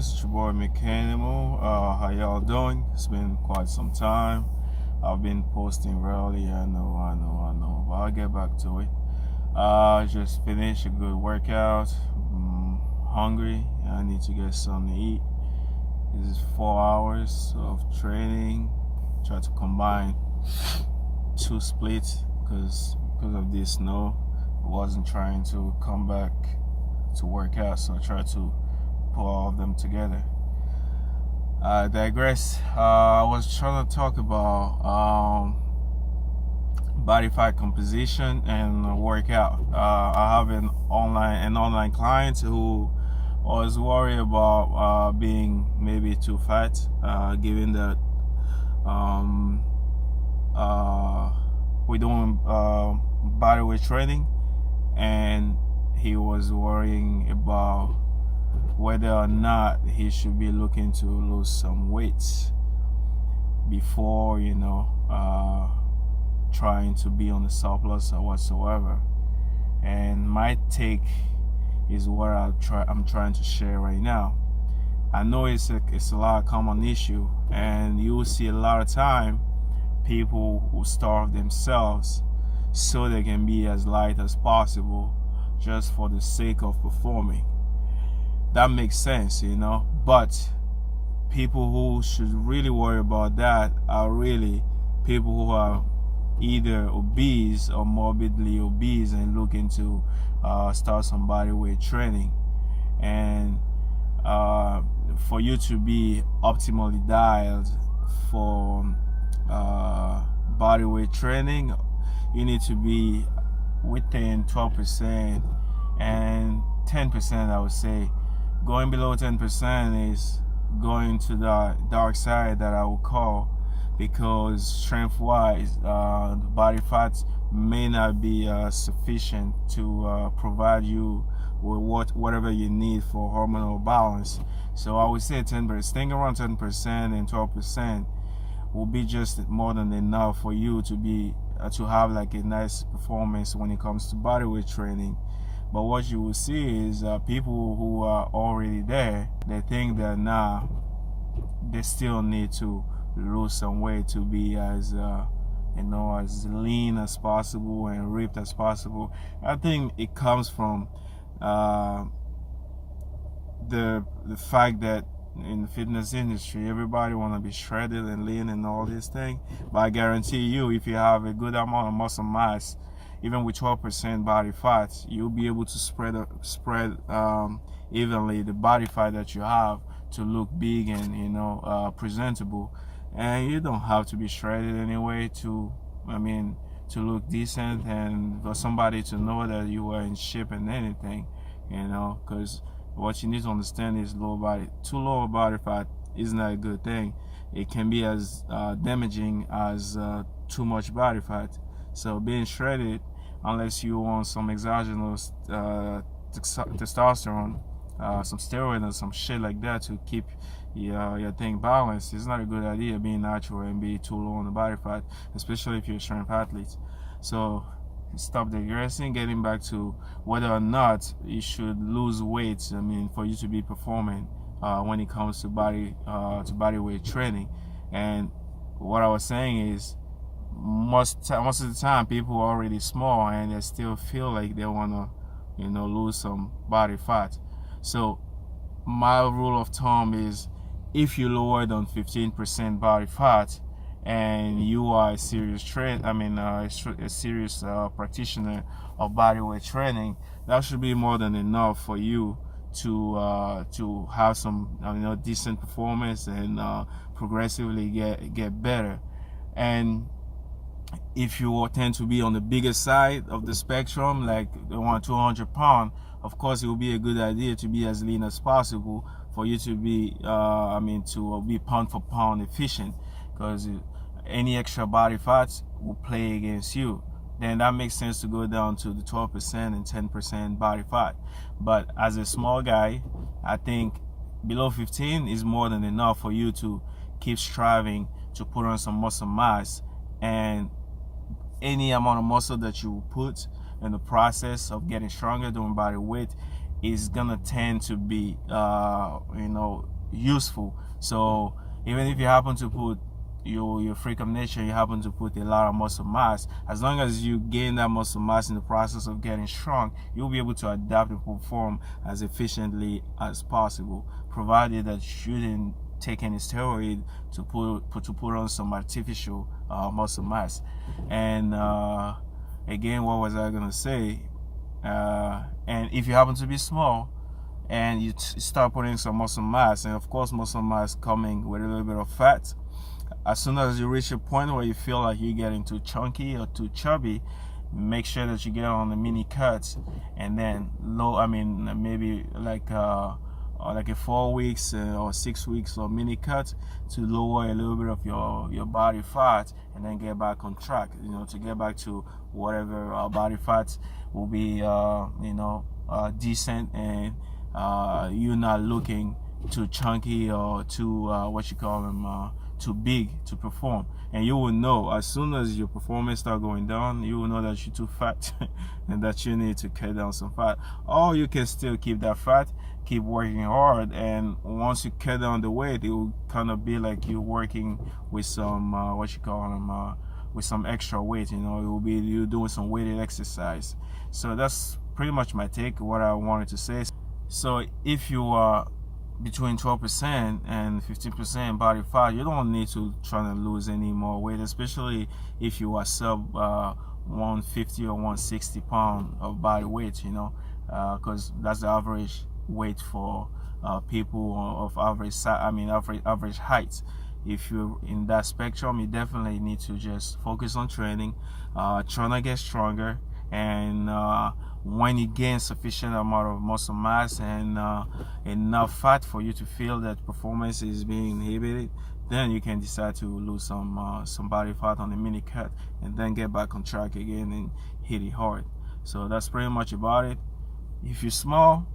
viewers, it's your boy Mechanimal. How y'all doing? It's been quite some time. I've been posting rarely, I know, but I'll get back to it. Just finished a good workout. Hungry. I need to get something to eat. This is 4 hours of training. Try to combine 2 splits because of this snow. I wasn't trying to come back to work out, so I tried to put all of them together. I digress. I was trying to talk about body fat composition and workout. I have an online client who was worried about being maybe too fat, given that we're doing bodyweight training, and he was worrying about whether or not he should be looking to lose some weight before, trying to be on the surplus or whatsoever. And my take is what I'm trying to share right now. I know it's a lot of common issue, and you will see a lot of time people who starve themselves so they can be as light as possible just for the sake of performing. That makes sense, but people who should really worry about that are really people who are either obese or morbidly obese and looking to start some bodyweight training. And for you to be optimally dialed for bodyweight training, you need to be within 12% and 10%, I would say. Going below 10% is going to the dark side, that I would call, because strength-wise, the body fat may not be sufficient to provide you with whatever you need for hormonal balance. So I would say 10%, staying around 10% and 12% will be just more than enough for you to be to have like a nice performance when it comes to bodyweight training. But what you will see is people who are already there, they think that they still need to lose some weight to be as as lean as possible and ripped as possible. I think it comes from the fact that in the fitness industry, everybody want to be shredded and lean and all this thing. But I guarantee you, if you have a good amount of muscle mass, even with 12% body fat, you'll be able to spread evenly the body fat that you have to look big and presentable. And you don't have to be shredded anyway to look decent and for somebody to know that you are in shape and anything, because what you need to understand is too low body fat is not a good thing. It can be as damaging as too much body fat. So being shredded, unless you want some exogenous testosterone, some steroid and some shit like that to keep your thing balanced, it's not a good idea being natural and be too low on the body fat, especially if you're a strength athlete. So stop digressing, getting back to whether or not you should lose weight, for you to be performing when it comes to bodyweight training. And what I was saying is, most of the time people are already small and they still feel like they want to lose some body fat. So my rule of thumb is, if you lower than 15% body fat and you are a serious a serious practitioner of bodyweight training, that should be more than enough for you to have some decent performance and progressively get better. And if you tend to be on the bigger side of the spectrum, like the 200 pound, of course it will be a good idea to be as lean as possible for you to be to be pound for pound efficient, because any extra body fats will play against you. Then that makes sense to go down to the 12% and 10% body fat. But as a small guy, I think below 15 is more than enough for you to keep striving to put on some muscle mass. And any amount of muscle that you put in the process of getting stronger doing body weight is gonna tend to be useful. So even if you happen to put your freak of nature, you happen to put a lot of muscle mass, as long as you gain that muscle mass in the process of getting strong, you'll be able to adapt and perform as efficiently as possible, provided that you didn't take any steroid to put on some artificial muscle mass. And again, what was I gonna say? And if you happen to be small and you start putting some muscle mass, and of course muscle mass coming with a little bit of fat, as soon as you reach a point where you feel like you're getting too chunky or too chubby, make sure that you get on the mini cuts, and then maybe like a 4 weeks or 6 weeks or mini cut to lower a little bit of your body fat, and then get back on track, to get back to whatever body fat will be decent, and you're not looking too chunky or too too big to perform. And you will know as soon as your performance start going down, you will know that you're too fat and that you need to cut down some fat. Or you can still keep that fat, keep working hard, and once you cut down the weight, it will kind of be like you're working with some with some extra weight. It will be you doing some weighted exercise. So that's pretty much my take, what I wanted to say. So if you are between 12% and 15% body fat, you don't need to try to lose any more weight, especially if you are sub 150 or 160 pound of body weight, because that's the average weight for people of average height. If you're in that spectrum, you definitely need to just focus on training, trying to get stronger, and when you gain sufficient amount of muscle mass and enough fat for you to feel that performance is being inhibited, then you can decide to lose some body fat on the mini cut, and then get back on track again and hit it hard. So that's pretty much about it. If you're small,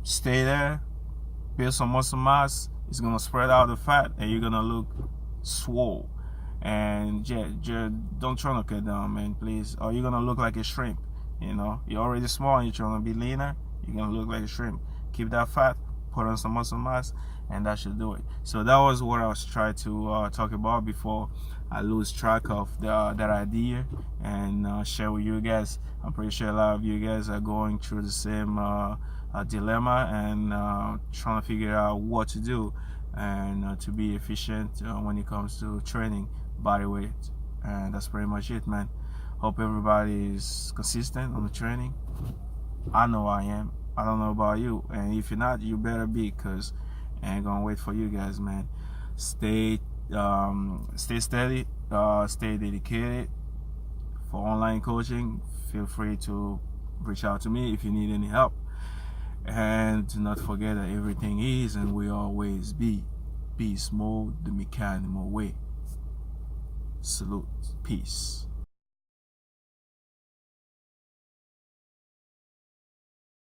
stay there, build some muscle mass. It's gonna spread out the fat, and you're gonna look swole. And don't try to cut down, man, please, or you're gonna look like a shrimp. You're already small and you're trying to be leaner, you're gonna look like a shrimp. Keep that fat, put on some muscle mass, and that should do it. So that was what I was trying to talk about before I lose track of that idea and share with you guys. I'm pretty sure a lot of you guys are going through the same dilemma and trying to figure out what to do and to be efficient when it comes to training body weight. And that's pretty much it, man. Hope everybody is consistent on the training. I know I am. I don't know about you, and if you're not, you better be, because I ain't gonna wait for you guys, man. Stay steady, stay dedicated. For online coaching, feel free to reach out to me if you need any help, and do not forget that everything is and will always be beast mode the mechanical way. Salute. Peace.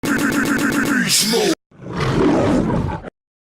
Beast mode.